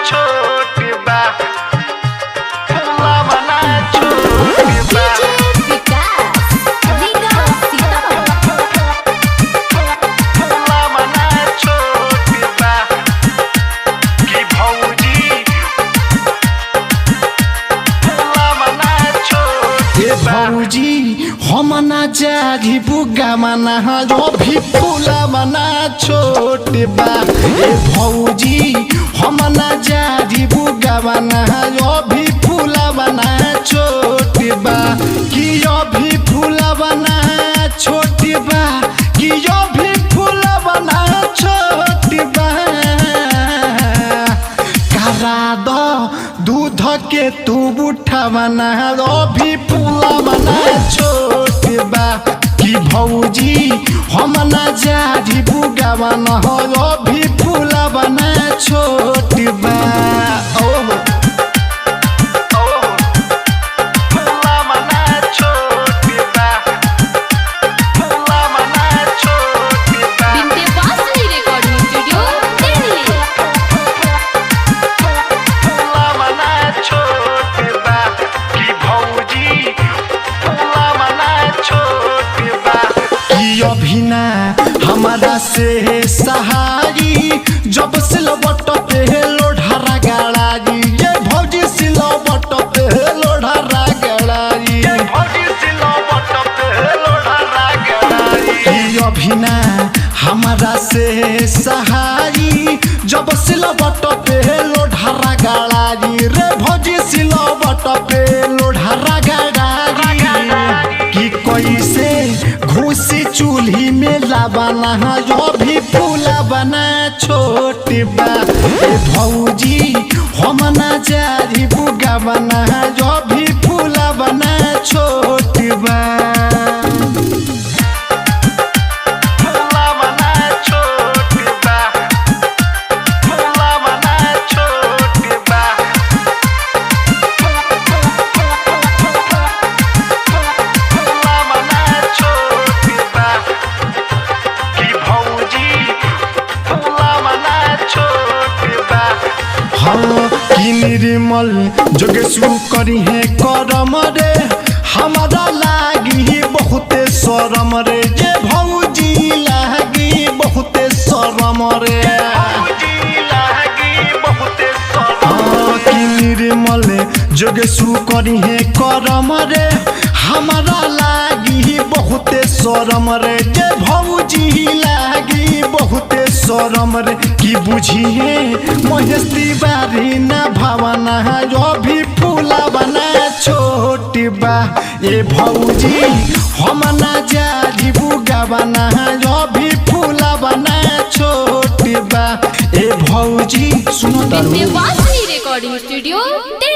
छोट बा फुलावा ना छोट बा फुलावा ना छोट बा कि भौजी फुलावा ना छोट बा भौजी हम ना जागी बुगा मना जो भी फूला मना छोट बा ए भौजी हम ना जागी बुगा मना जो भी फूला बना छोट बा कि यो भी फूला बना छोट बा कि यो भी फूला बना छोट बा करा दो दूध के तू बुठा बना दो भी फूला बना छोट बा कि भौजी हम ना जारी बुगा बना हो भी फूला बना छोट बा फुलावा ना छोट बा फुलावा ना छोट बा विंध्यवासिनी रिकॉर्डिंग स्टूडियो दिल्ली। फुलावा ना छोट बा कि भौजी फुलावा ना छोट बा कि अभी ना हमारा से सहारी जब से लबट पे लोढ़ा गाड़ी ये भौजी से लबट पे लोढ़ा गाड़ी भौजी सिलवट पे लोढ़ा गड़ाई कि अभी ना हमारा से सहारी जब से लबट पे लोढ़ा गाड़ी रे भौजी से लबट पे लोढ़ा गाड़ी कि कैसे घुसी चूल्ही में लाबाना जो भी फूला बना छोट बा ए भौजी हम ना जारी बुगा बना जो भी फूला बना छोट बा फुलावा ना छोट बा फुलावा ना छोट बा फुलावा ना छोट बा कि भौजी फुलावा ना छोट बा हाँ कि निर्मल जोगेशु करी है करम रे हमारा लागी बहुते शरम रे जे भौजी लागी बहुते शरम रे भौजी लागी बहुते सरम हाँ कि निर्मल जोगेशु करी है करम रे हमारा लागी बहुते शरम रे जे भौजी लागी बहुते शरम रे कि बुझिए महेश तिवारी ना भावना जो भी फूला बना छोट बा ए भौजी हम ना जारी बुगा बना जो भी फूला बना छोट बा ए भौजी सुनो तारू विंध्यवासिनी रिकॉर्डिंग स्टूडियो दिल्ली।